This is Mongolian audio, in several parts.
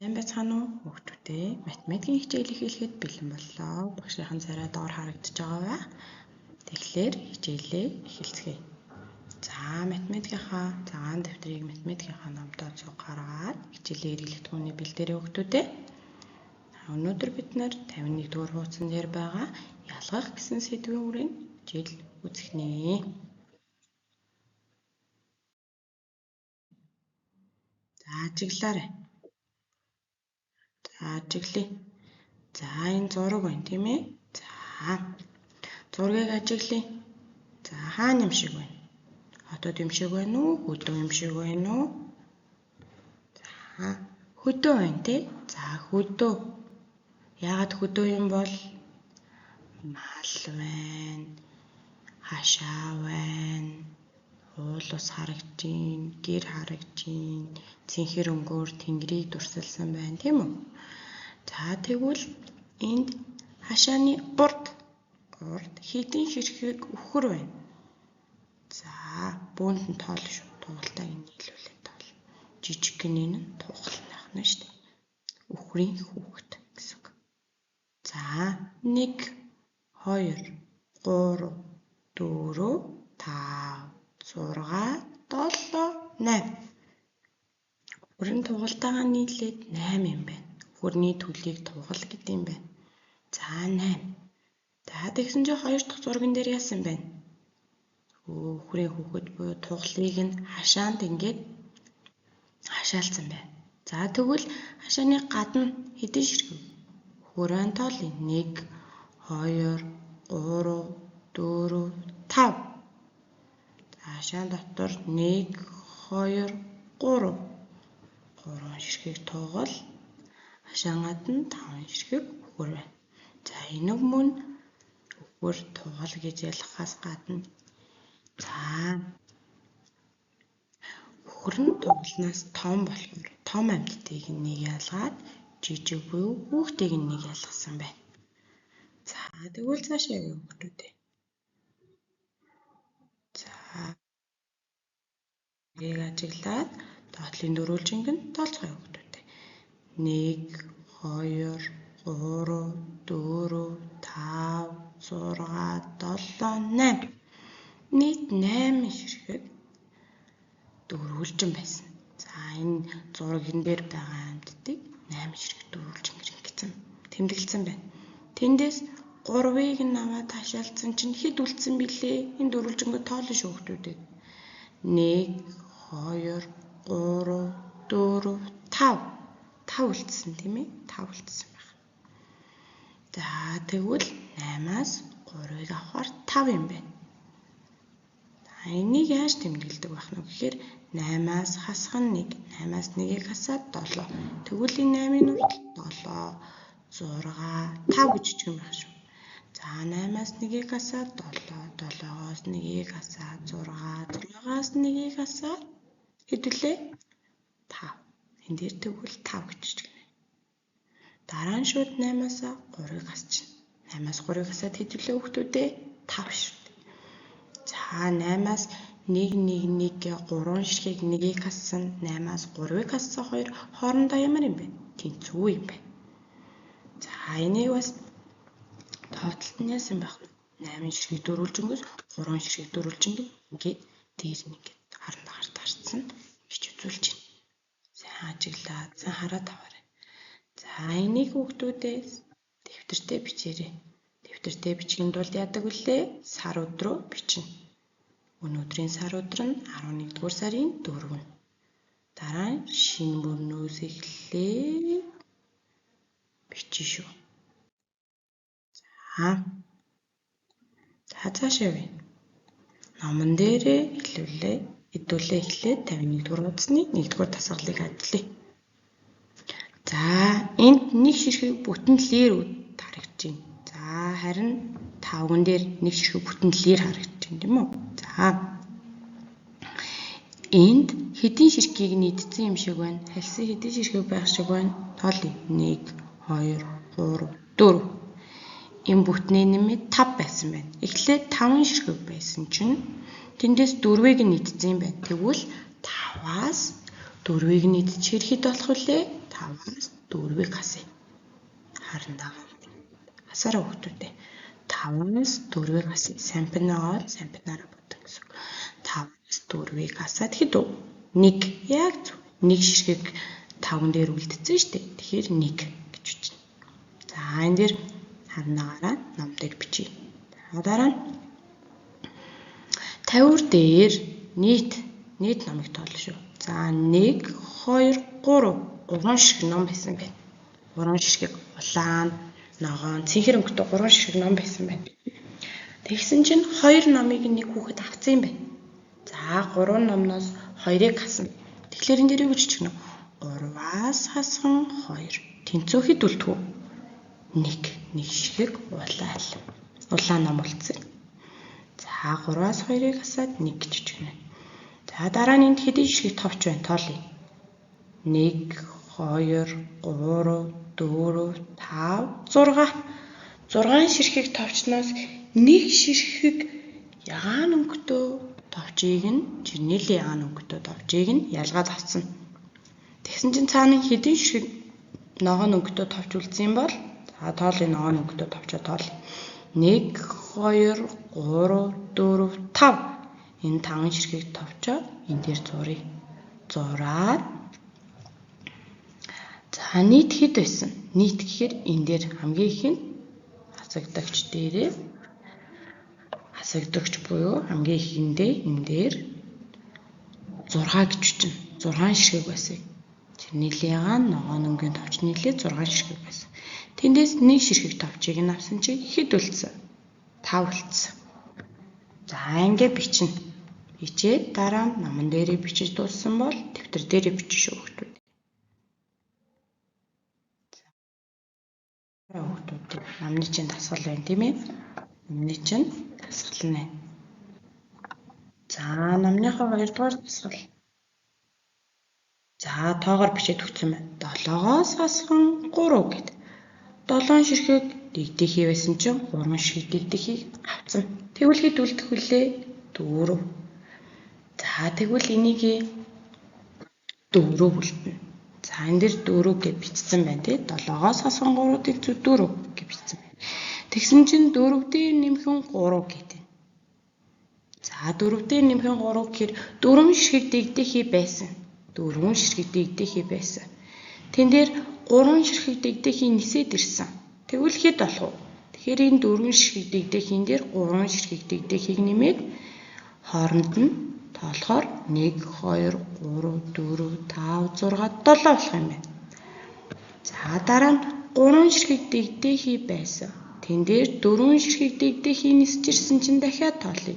Сайн байцгаана уу хүүхдүүдээ? Математикийн хичээлийг эхлэхэд бэлэн боллоо. Багшийн царай доор харагдаж байгаа ба. Тэгэхээр хичээлээ эхэлцгээе. За математикийнхаа цагаан дэвтрийг математикийнхаа номдоо зөв гаргаад хичээлээ эргэлдэх үний бэлдээрээ хүүхдүүдээ. Өнөөдөр бид нэр 51-р хуудсан дээр байгаа ялгах гэсэн сэдвийн үрийн хичээл үзэх нэ. За ажиглаарай. Ажиглая. За энэ зураг байна тийм ээ. За зургийг ажиглая. За хаана юм шиг байна? Хотод юм шиг байна уу? Хөдөө юм шиг байна уу? За хөдөө байна тий. За хөдөө. Яагаад хөдөө юм бол мал байна. Хашаа байна. Уул ус харагдیں۔ Гэр харагдیں۔ Цэнхэр өнгөөр тэнгэрийг дурсалсан байна тийм үү? За тэгвэл энд хашааны урд хэдэн ширхэг үхэр байна. За бүүнд нь тоол шүү. Тугалтайг нийлүүлээд тоол. Жижиг гинэ нь тугал байх нь шүү дээ. Үхрийн хүүхэд гэсэн үг. За 1 2 3 4 5 6 7 8. Үхрийн тугалтайгаа нийлээд 8 юм байна. Үхрийн төлийг тугал гэдэг юм байна. За 8. За тэгсэн чинь 2 дахь зурган дээр яасан байна? Үхрийн хүүхэд буюу тугалыг нь хашаанд ингээд хашаалцсан байна. За тэгвэл хашааны гадна хэдэн ширхэг? Үхрийн тоолын 1 2 3 4 5. Хашаан дотор 1 2 3 ширхэг тугал, хашаан гадна 5 ширхэг үхэр байна. За энэ мөн үхэр тугал гэж ялгахаас гадна за үхэр нь тугалнаас том болохоор том амьтдыг нэг ялгаад жижиг буюу хүүхдийг нэг ялгасан байна. За тэгвэл цаашаа явъя хүүхдүүдээ. За ийг ажиглаад доотлын дөрвөлжинг нь тооцгоё хүүхдүүдээ. 1 2 3 4 5 6 7 8. Нийт 8 ширхэг дөрвөлжин байсан. За энэ зурган дээр байгаа амьтдыг 8 ширхэг дөрвөлжин гэсэн тэмдэглэсэн байна. Тэндээс 3-ыг нь аваад хашаалцсан чинь хэд үлдсэн бilé? Энэ дөрвөлжингөө тоолно шүү хүүхдүүдээ. 1 2 3 4 5 үлдсэн тийм ээ? 5 үлдсэн байна. За тэгвэл 8-аас 3-ыг авахаар 5 юм байна. Энийг яаж тэмдэглэдэг байх нь гэхээр 8-аас хасах нь 1, 8-аас 1-ийг хасаад 7. Тэгвэл энэ 8-ын урд 7, 6, 5 гэж чиг юм байх шүү. За 8-аас 1-ийг хасаад 7, 7-оос 1-ийг хасаад 6, 6-аас 1-ийг хасаад хэдвүлээ? 5. Энд дээр тэгвэл 5 гэж чиг нэ. Дараа нь шууд 8-аас 3-ыг хасчихна. 8-аас 3-ыг хасаад хэдвүлээ хүүхдүүдээ? 5 шүү. За 8-аас 1 3 ширхэг 1-ийг хассан, 8-аас 3-ыг хассан хоёр хоорондоо ямар юм бэ? Тэнцүү юм байна. За энийг бас тоотлолт нь яасан байх вэ? 8 ширхэг дөрвөлжингөөс 3 ширхэг дөрвөлжинг ингээд дээр нь ингээд харандаа харцсан гэж үзүүлж байна. Сайн ажиглаад, сайн хараад аваарай. За энийг хүүхдүүдээс дэвтэртээ бичээрэй. Дэвтэртээ бичихэд бол яадаг вүлээ? Сар өдрөө бичнэ. Өнөөдрийн сар өдөр нь 11-р сарын 4. Дараа нь шинэ мөрнөөс эхлээ бичнэ шүү. За цаашаа явъя. Номон дээрээ хэлүүлээ. Хэдүүлээ эхлээд 51-р хуудасны 1-р дасгалыг ажиллая. За энд нэг ширхэг бүтэн лир харагдаж байна. За харин 5-ган дээр нэг ширхэг бүтэн лир харагдаж байна тийм үү? За энд хэдэн ширхгийг нийтсэн юм шиг байна? Хэлсэн хэдэн ширхэг байх шиг байна? Тоолъё. 1 2 3 4. Энэ бүтнээ нэмээд 5 байсан байна. Эхлээд 5 ширхэг байсан чинь тэндээс 4-ыг нийтсэн юм байна. Тэгвэл 5-аас 4-ыг нийтчих хэд болох вүлээ? 5-аас 4-ийг хасъя. Харин дагаа. Хасаараа хүүхдүүдээ. 5-аас 4-ийг хасъя. Сампинаа бодсон гэсэн. 5-аас 4-ийг хасаад хэд вэ? 1. Яг зөв. 1 ширхэг 5 дээр үлдсэн шүү дээ. Тэгэхээр 1 гэж бичнэ. За энэ дээр харнаагаараа ном дээр бичье. Дараа нь 50 дээр нийт номыг тоолно шүү. За 1 2 3 3 ширхэг ном байсан байна. 3 ширхэг улаан, ногоон, цэнхэр өнгөтэй 3 ширхэг ном байсан байна. Тэгсэн чинь 2 номыг нэг хүүхэд авсан юм байна. За 3 номноос 2-ыг хасна. Тэгэхээр энэ дээр юу гэж бичнэ? 3-аас хасган 2. Тэнцүү хэд үлдэх вэ? 1 ширхэг улаан ном үлдсэн. За 3-аас 2-ыг хасаад 1 гэж бичнэ. За дараа нь энд хэдийн ширхэг товч байна? Тоолъё. 1 2 3 4 5 6 ширхэг товчноос 1 ширхэг ягаан өнгөтэй товчийг нь жирнэлийн ягаан өнгөтэй товчийг нь ялгаад авсан. Тэгсэн чинь цаана хэдийн ширхэг ногоон өнгөтэй товч үлдсэн бол за тоолъё, ногоон өнгөтэй товчоо тоолъё. 1 2 3 4 5 энэ 5 ширхэг товчоо энэ дээр зуръя. Зураад за нийт хэд байсан? Нийт гэхээр энэ дээр хамгийн их нь хасагдагч буюу хамгийн ихэндээ энэ дээр 6 гэж бичнэ. 6 ширхэг байсан. Жирнэлийн ягаан, ногоон өнгөний товч нийлээ 6 ширхэг байсан. Тэндээс 1 ширхэг товчийг нь авсан чинь хэд үлдсэн? 5 үлдсэн. За ингэ бичнэ. Бичээд дараа нь номон дээрээ бичиж дууссан бол дэвтэр дээрээ бичиж шүү хүүхдүүд. Хүүхдүүд намны чинь дасгал байна тийм ээ. Намны чинь дасгал нэ. За намныхаа 2 дугаар дасгал. За тоогоор бичээд өгсөн байна. 7-оос хасган 3 гэд. 7 ширхэг дэгдэхий байсан чинь 3 ширхэг дэгдэхийг авсан. Тэгвэл хэд үлдэх вүлээ? 4. За тэгвэл энийг 4 үлдэнэ. За энэ дээр 4 гэж бичсэн байна тий. 7-оос хасган 3-ыг 4 гэж бичсэн байна. Тэгсэн чинь 4 дээр нэмхэн 3 гэдэг. За 4 дээр нэмхэн 3 гэхээр 4 ширхэг дэгдэхий байсан. 4 ширхэг дэгдэхий байсан. Тэн дээр 3 ширхэг дэгдэхий нисээд ирсэн. Тэгвэл хэд болох вэ? Тэгэхээр энэ 4 ширхэг дэгдэхийн дээр 3 ширхэг дэгдэхийг нэмээд хооронд нь тоолохоор 1 2 3 4 5 6 7 болох юм байна. За дараа нь 3 ширхэг дэгдэхий байсан. Тэн дээр 4 ширхэг дэгдэхий нисэж ирсэн чинь дахиад тоолъё.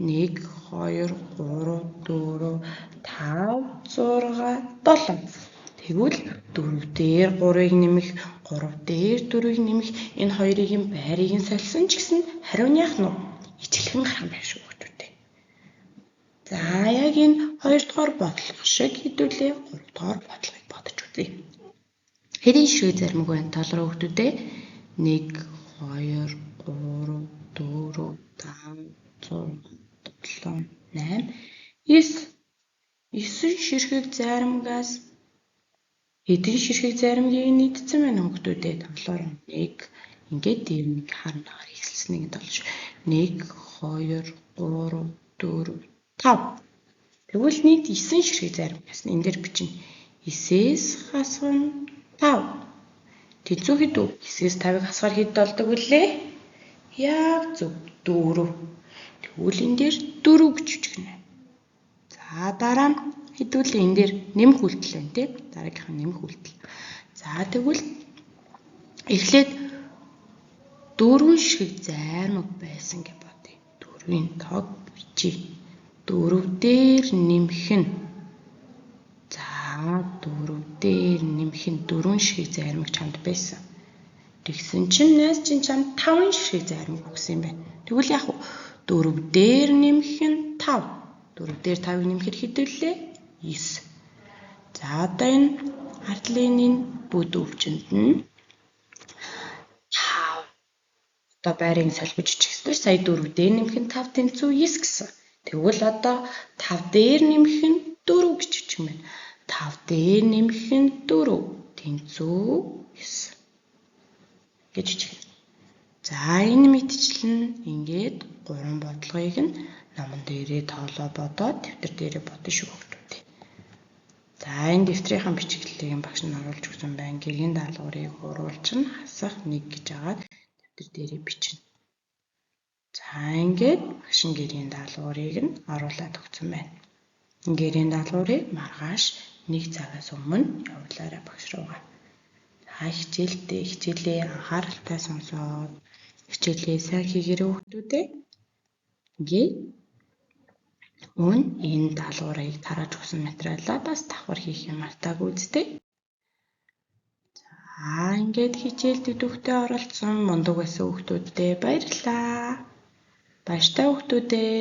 1 2 3 4 5 6 7. Тэгвэл 4 дээр 3-ыг нэмэх, 3 дээр 4-ыг нэмэх энэ хоёрыг байрыг нь солисон ч гэсэн хариу нь яах нь вэ? Ижилхэн гарах юм байна шүү хүүхдүүдээ. За яг энэ 2 дугаар бодлого шиг хэдүүлээ 3 дугаар бодлогыг бодож үзье. Хэдийн ширхэг заримг байна тоолроо хүүхдүүдээ? 1 2 3 4 5 6 7 8 9 ширхэг заримгаас хэдэн ширхэг заримгийг нийтсэн байна хүүхдүүдээ тоглоор 1 ингээд дээр нэг харнагаар хэлсэн нэг болж 1 2 3 4 5. Тэгвэл нийт 9 ширхэг зарим ясна. Энэ дээр бичнэ. 9-ээс хасган 5. Тэнцүү хэд вэ? 9-ээс 5-ыг хасгаар хэд болдог вүлээ? Яг зөв 4. Тэгвэл энэ дээр 4 гэж бичгэнэ. За дараа нь хэдүүлээ энэ дээр нэмэх үйлдэл байна тийм. Дараагийнх нь нэмэх үйлдэл. За тэгвэл эхлээд 4 ширхэг заримг байсан гэж бодъё. 4-ийн тоог бичье. 4 дээр нэмэх нь. За 4 дээр нэмэх нь 4 ширхэг заримг чамд байсан. Тэгсэн чинь найз чинь чамд 5 ширхэг заримг өгсөн юм байна. Тэгвэл яах вэ? 4 дээр нэмэх нь 5. 4 дээр 5-ыг нэмэхэд хэдүүлээ? 9. За одоо энэ ардлын энэ бүд өвчнөд нь 5. Одоо байрыг солбож ичих ёстой. Сая 4 дээр нэмэх нь 5 тэнцүү 9 гэсэн. Тэгвэл одоо 5 дээр нэмэх нь 4 гэж бичих юм байна. 5 дээр нэмэх нь 4 тэнцүү 409 гэж бичгэнэ. За энэ мэтчлэн ингээд 3 бодлогыг нь номон дээрээ тоолоо бодоод дэвтэр дээрээ бодно шүү хүүхдүүд. За энэ дэвтрийн бичиглэлийг багш нь оруулж өгсөн байна. Гэргийн даалгаврыг уруулж нь хасах 1 гэж агаад дэвтэр дээрээ бичнэ. За ингээд багш нь гэргийн даалгаврыг нь оруулаад өгсөн байна. Гэргийн даалгаврыг маргааш 1 цагаас өмнө явуулаарай багш руугаа. Хичээлээ анхааралтай сонсоод хичээлээ сайн хийгээрэй хүүхдүүдээ. Мөн энэ даалгаврыг тарааж өгсөн материалаа бас давхар хийх юм мартаагүй үсттэй. За ингээд хичээлд идэвхтэй оролцсон мундаг байсан хүүхдүүдтэй баярлалаа. Баяртай хүүхдүүдээ.